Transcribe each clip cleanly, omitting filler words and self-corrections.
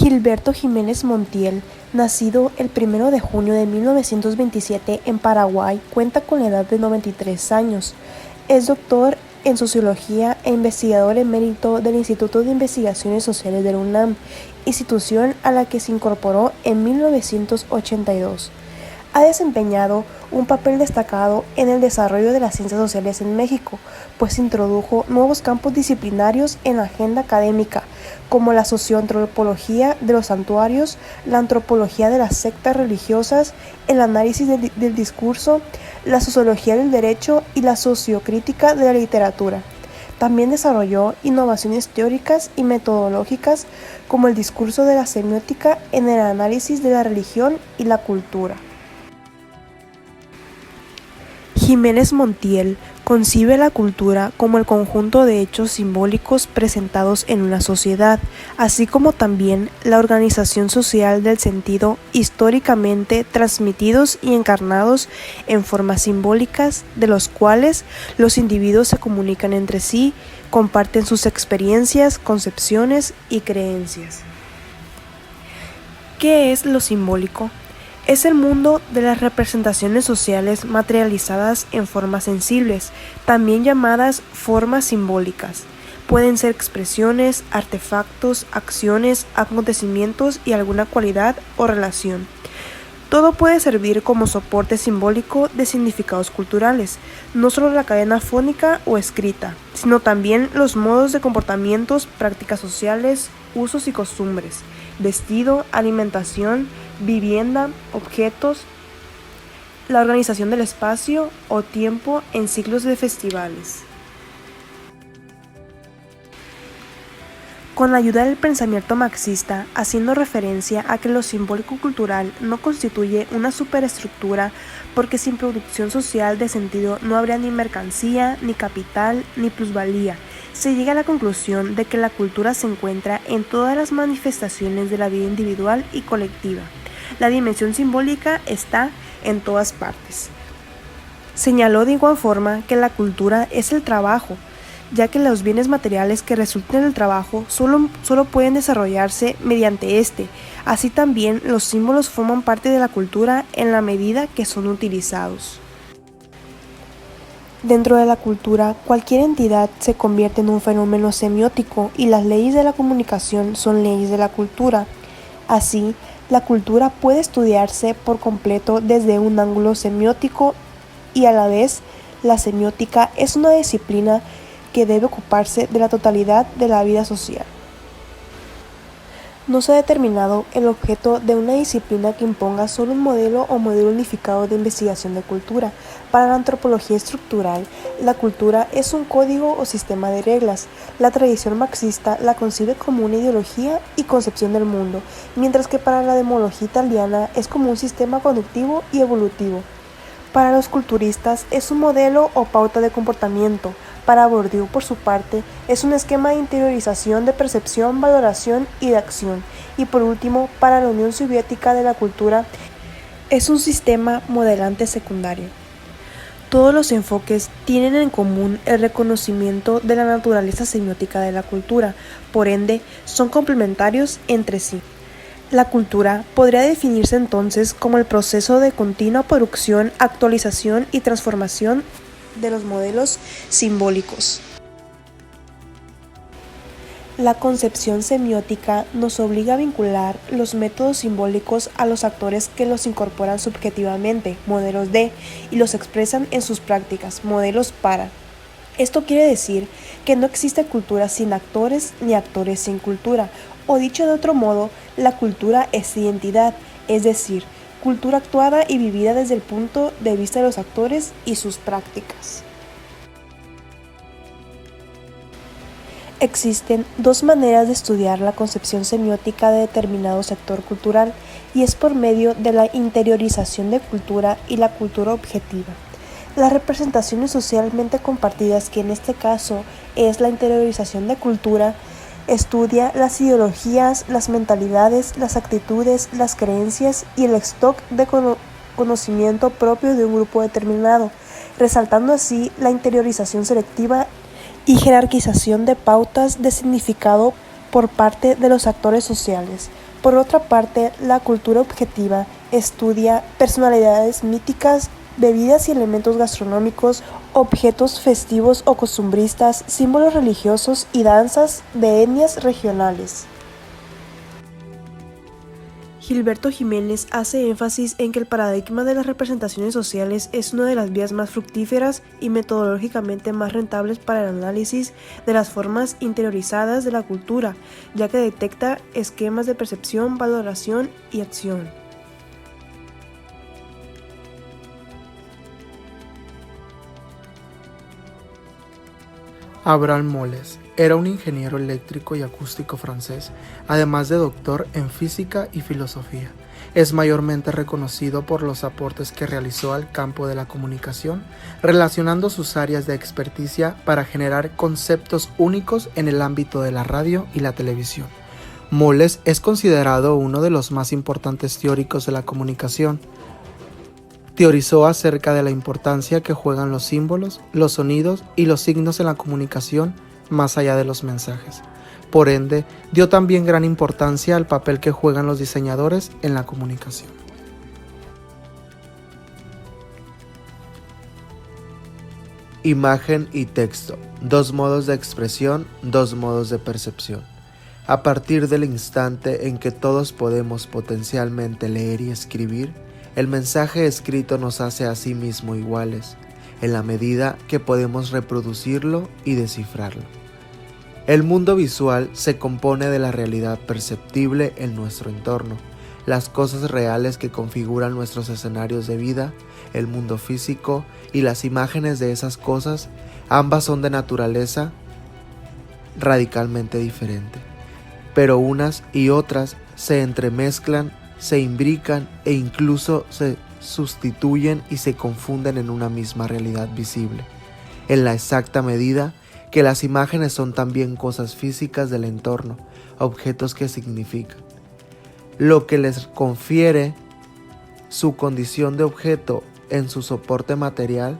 Gilberto Jiménez Montiel, nacido el 1 de junio de 1927 en Paraguay, cuenta con la edad de 93 años. Es doctor en Sociología e investigador emérito del Instituto de Investigaciones Sociales de la UNAM, institución a la que se incorporó en 1982. Ha desempeñado un papel destacado en el desarrollo de las ciencias sociales en México, pues introdujo nuevos campos disciplinarios en la agenda académica, como la socioantropología de los santuarios, la antropología de las sectas religiosas, el análisis del discurso, la sociología del derecho y la sociocrítica de la literatura. También desarrolló innovaciones teóricas y metodológicas como el discurso de la semiótica en el análisis de la religión y la cultura. Jiménez Montiel concibe la cultura como el conjunto de hechos simbólicos presentados en una sociedad, así como también la organización social del sentido históricamente transmitidos y encarnados en formas simbólicas de los cuales los individuos se comunican entre sí, comparten sus experiencias, concepciones y creencias. ¿Qué es lo simbólico? Es el mundo de las representaciones sociales materializadas en formas sensibles, también llamadas formas simbólicas. Pueden ser expresiones, artefactos, acciones, acontecimientos y alguna cualidad o relación. Todo puede servir como soporte simbólico de significados culturales, no solo la cadena fónica o escrita, sino también los modos de comportamientos, prácticas sociales, usos y costumbres, vestido, alimentación, vivienda, objetos, la organización del espacio o tiempo en ciclos de festivales. Con la ayuda del pensamiento marxista, haciendo referencia a que lo simbólico-cultural no constituye una superestructura porque sin producción social de sentido no habría ni mercancía, ni capital, ni plusvalía, se llega a la conclusión de que la cultura se encuentra en todas las manifestaciones de la vida individual y colectiva. La dimensión simbólica está en todas partes. Señaló de igual forma que la cultura es el trabajo, ya que los bienes materiales que resulten del trabajo solo pueden desarrollarse mediante este. Así también los símbolos forman parte de la cultura en la medida que son utilizados. Dentro de la cultura, cualquier entidad se convierte en un fenómeno semiótico y las leyes de la comunicación son leyes de la cultura. Así, la cultura puede estudiarse por completo desde un ángulo semiótico y a la vez la semiótica es una disciplina que debe ocuparse de la totalidad de la vida social. No se ha determinado el objeto de una disciplina que imponga solo un modelo o modelo unificado de investigación de cultura. Para la antropología estructural, la cultura es un código o sistema de reglas. La tradición marxista la concibe como una ideología y concepción del mundo, mientras que para la demología italiana es como un sistema conductivo y evolutivo. Para los culturistas es un modelo o pauta de comportamiento. Para Bourdieu, por su parte, es un esquema de interiorización de percepción, valoración y de acción. Y por último, para la Unión Soviética de la cultura, es un sistema modelante secundario. Todos los enfoques tienen en común el reconocimiento de la naturaleza semiótica de la cultura, por ende, son complementarios entre sí. La cultura podría definirse entonces como el proceso de continua producción, actualización y transformación de los modelos simbólicos. La concepción semiótica nos obliga a vincular los métodos simbólicos a los actores que los incorporan subjetivamente, modelos de, y los expresan en sus prácticas, modelos para. Esto quiere decir que no existe cultura sin actores ni actores sin cultura, o dicho de otro modo, la cultura es identidad, es decir, cultura actuada y vivida desde el punto de vista de los actores y sus prácticas. Existen dos maneras de estudiar la concepción semiótica de determinado sector cultural, y es por medio de la interiorización de cultura y la cultura objetiva. Las representaciones socialmente compartidas, que en este caso es la interiorización de cultura, estudia las ideologías, las mentalidades, las actitudes, las creencias y el stock de conocimiento propio de un grupo determinado, resaltando así la interiorización selectiva y jerarquización de pautas de significado por parte de los actores sociales. Por otra parte, la cultura objetiva estudia personalidades míticas, bebidas y elementos gastronómicos, objetos festivos o costumbristas, símbolos religiosos y danzas de etnias regionales. Gilberto Jiménez hace énfasis en que el paradigma de las representaciones sociales es una de las vías más fructíferas y metodológicamente más rentables para el análisis de las formas interiorizadas de la cultura, ya que detecta esquemas de percepción, valoración y acción. Abraham Moles era un ingeniero eléctrico y acústico francés, además de doctor en física y filosofía. Es mayormente reconocido por los aportes que realizó al campo de la comunicación, relacionando sus áreas de experticia para generar conceptos únicos en el ámbito de la radio y la televisión. Moles es considerado uno de los más importantes teóricos de la comunicación. Teorizó acerca de la importancia que juegan los símbolos, los sonidos y los signos en la comunicación más allá de los mensajes. Por ende, dio también gran importancia al papel que juegan los diseñadores en la comunicación. Imagen y texto, dos modos de expresión, dos modos de percepción. A partir del instante en que todos podemos potencialmente leer y escribir, el mensaje escrito nos hace a sí mismo iguales, en la medida que podemos reproducirlo y descifrarlo. El mundo visual se compone de la realidad perceptible en nuestro entorno, las cosas reales que configuran nuestros escenarios de vida, el mundo físico y las imágenes de esas cosas, ambas son de naturaleza radicalmente diferente, pero unas y otras se entremezclan, se imbrican e incluso se sustituyen y se confunden en una misma realidad visible, en la exacta medida que las imágenes son también cosas físicas del entorno, objetos que significan. Lo que les confiere su condición de objeto en su soporte material,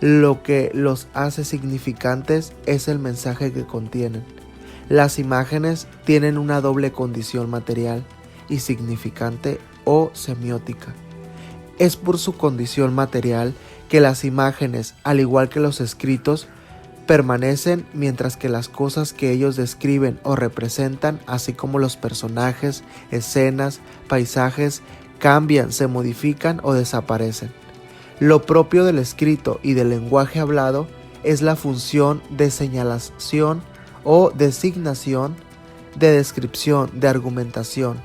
lo que los hace significantes es el mensaje que contienen. Las imágenes tienen una doble condición material y significante o semiótica. Es por su condición material que las imágenes, al igual que los escritos, permanecen, mientras que las cosas que ellos describen o representan, así como los personajes, escenas, paisajes, cambian, se modifican o desaparecen. Lo propio del escrito y del lenguaje hablado es la función de señalación o designación, de descripción, de argumentación,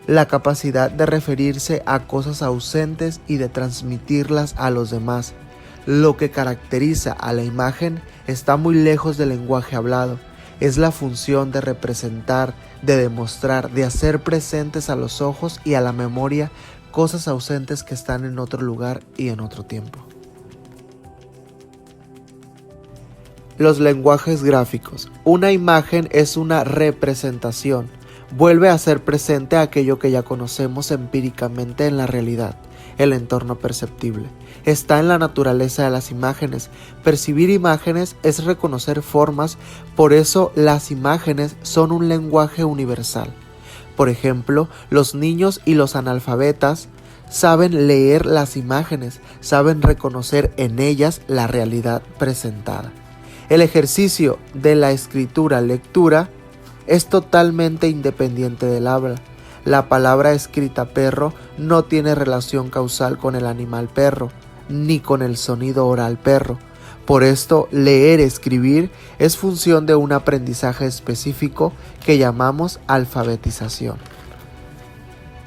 la capacidad de referirse a cosas ausentes y de transmitirlas a los demás. Lo que caracteriza a la imagen está muy lejos del lenguaje hablado. Es la función de representar, de demostrar, de hacer presentes a los ojos y a la memoria cosas ausentes que están en otro lugar y en otro tiempo. Los lenguajes gráficos. Una imagen es una representación. Vuelve a ser presente aquello que ya conocemos empíricamente en la realidad, el entorno perceptible. Está en la naturaleza de las imágenes. Percibir imágenes es reconocer formas, por eso las imágenes son un lenguaje universal. Por ejemplo, los niños y los analfabetas saben leer las imágenes, saben reconocer en ellas la realidad presentada. El ejercicio de la escritura-lectura es totalmente independiente del habla. La palabra escrita perro no tiene relación causal con el animal perro, ni con el sonido oral perro. Por esto, leer, escribir es función de un aprendizaje específico que llamamos alfabetización.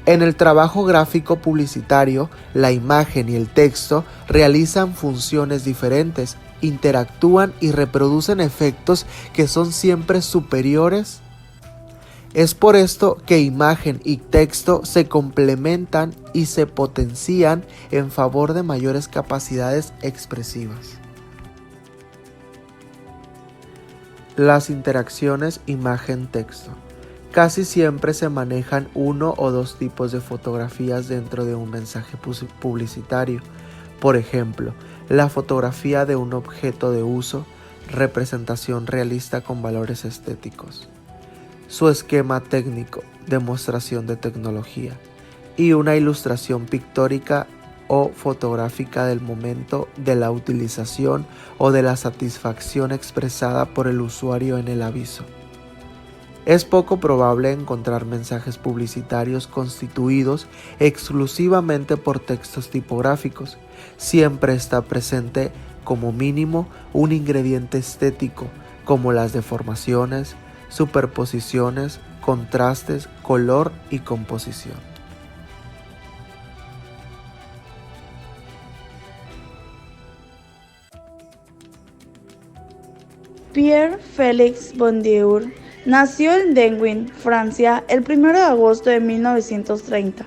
En el trabajo gráfico publicitario, la imagen y el texto realizan funciones diferentes, interactúan y reproducen efectos que son siempre superiores. Es por esto que imagen y texto se complementan y se potencian en favor de mayores capacidades expresivas. Las interacciones imagen-texto. Casi siempre se manejan uno o dos tipos de fotografías dentro de un mensaje publicitario. Por ejemplo, la fotografía de un objeto de uso, representación realista con valores estéticos. su esquema técnico, demostración de tecnología, y una ilustración pictórica o fotográfica del momento de la utilización o de la satisfacción expresada por el usuario en el aviso. Es poco probable encontrar mensajes publicitarios constituidos exclusivamente por textos tipográficos. Siempre está presente como mínimo un ingrediente estético, como las deformaciones, superposiciones, contrastes, color y composición. Pierre Félix Bondieur nació en Denguin, Francia, el 1 de agosto de 1930.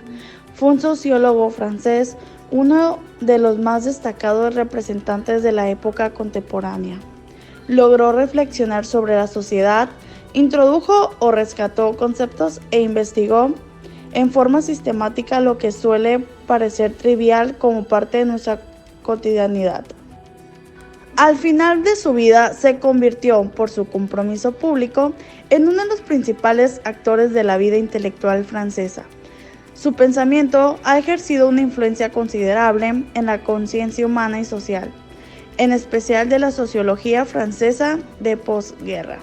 Fue un sociólogo francés, uno de los más destacados representantes de la época contemporánea. Logró reflexionar sobre la sociedad, introdujo o rescató conceptos e investigó en forma sistemática lo que suele parecer trivial como parte de nuestra cotidianidad. Al final de su vida se convirtió, por su compromiso público, en uno de los principales actores de la vida intelectual francesa. Su pensamiento ha ejercido una influencia considerable en la conciencia humana y social, en especial de la sociología francesa de posguerra.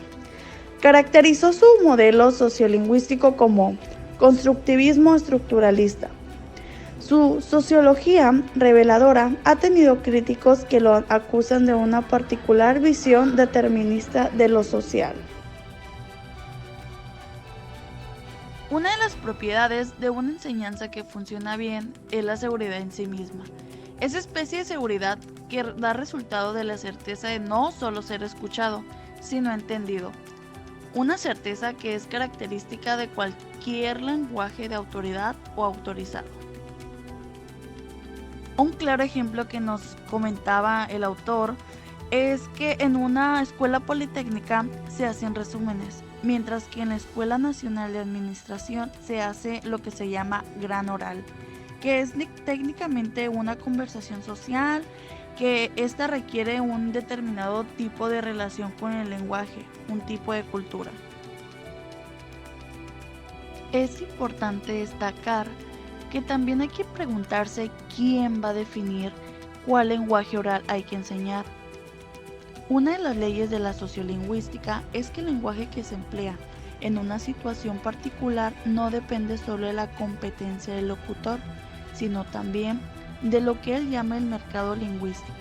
Caracterizó su modelo sociolingüístico como constructivismo estructuralista. Su sociología reveladora ha tenido críticos que lo acusan de una particular visión determinista de lo social. Una de las propiedades de una enseñanza que funciona bien es la seguridad en sí misma. Esa especie de seguridad que da resultado de la certeza de no solo ser escuchado, sino entendido. Una certeza que es característica de cualquier lenguaje de autoridad o autorizado. Un claro ejemplo que nos comentaba el autor es que en una escuela politécnica se hacen resúmenes, mientras que en la Escuela Nacional de Administración se hace lo que se llama gran oral, que es técnicamente una conversación social, que esta requiere un determinado tipo de relación con el lenguaje, un tipo de cultura. Es importante destacar que también hay que preguntarse quién va a definir cuál lenguaje oral hay que enseñar. Una de las leyes de la sociolingüística es que el lenguaje que se emplea en una situación particular no depende solo de la competencia del locutor, sino también de lo que él llama el mercado lingüístico.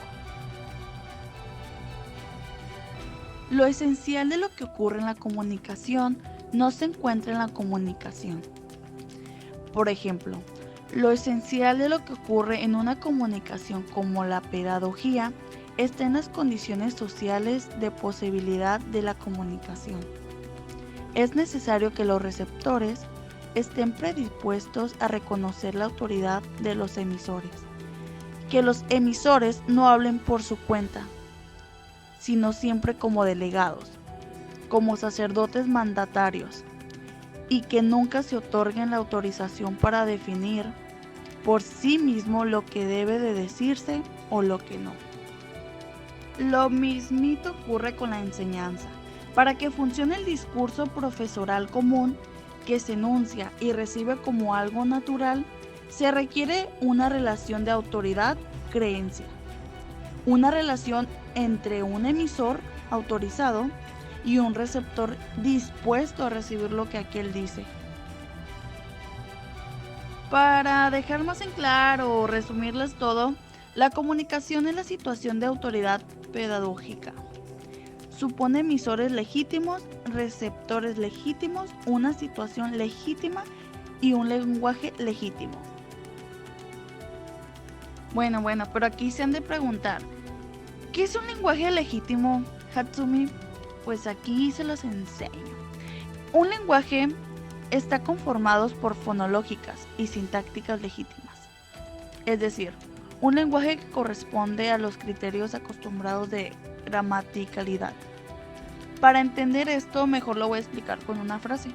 Lo esencial de lo que ocurre en la comunicación no se encuentra en la comunicación. Por ejemplo, lo esencial de lo que ocurre en una comunicación como la pedagogía está en las condiciones sociales de posibilidad de la comunicación. Es necesario que los receptores estén predispuestos a reconocer la autoridad de los emisores, que los emisores no hablen por su cuenta, sino siempre como delegados, como sacerdotes mandatarios, y que nunca se otorguen la autorización para definir por sí mismo lo que debe de decirse o lo que no. Lo mismito ocurre con la enseñanza. Para que funcione el discurso profesoral común que se enuncia y recibe como algo natural, se requiere una relación de autoridad-creencia, una relación entre un emisor autorizado y un receptor dispuesto a recibir lo que aquel dice. Para dejar más en claro o resumirles todo, la comunicación es la situación de autoridad pedagógica. Supone emisores legítimos, receptores legítimos, una situación legítima y un lenguaje legítimo. Bueno, pero aquí se han de preguntar, ¿qué es un lenguaje legítimo, Hatsumi? Pues aquí se los enseño. Un lenguaje está conformado por fonológicas y sintácticas legítimas. Es decir, un lenguaje que corresponde a los criterios acostumbrados de gramaticalidad. Para entender esto, mejor lo voy a explicar con una frase.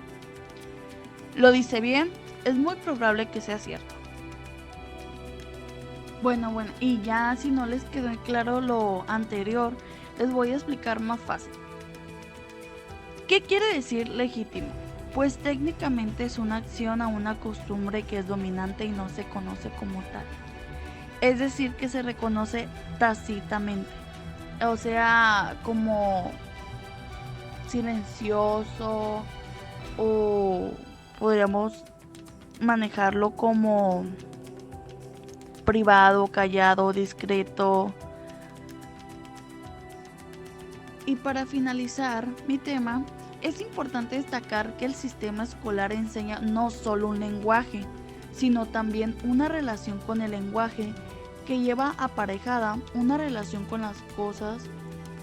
Lo dice bien, es muy probable que sea cierto. Bueno, y ya si no les quedó claro lo anterior, les voy a explicar más fácil. ¿Qué quiere decir legítimo? pues técnicamente es una acción a una costumbre que es dominante y no se conoce como tal. Es decir, que se reconoce tácitamente, o sea, como silencioso, o podríamos manejarlo como privado, callado, discreto. Y para finalizar mi tema, es importante destacar que el sistema escolar enseña no solo un lenguaje, sino también una relación con el lenguaje que lleva aparejada una relación con las cosas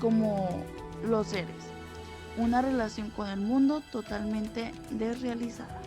como los seres, una relación con el mundo totalmente desrealizada.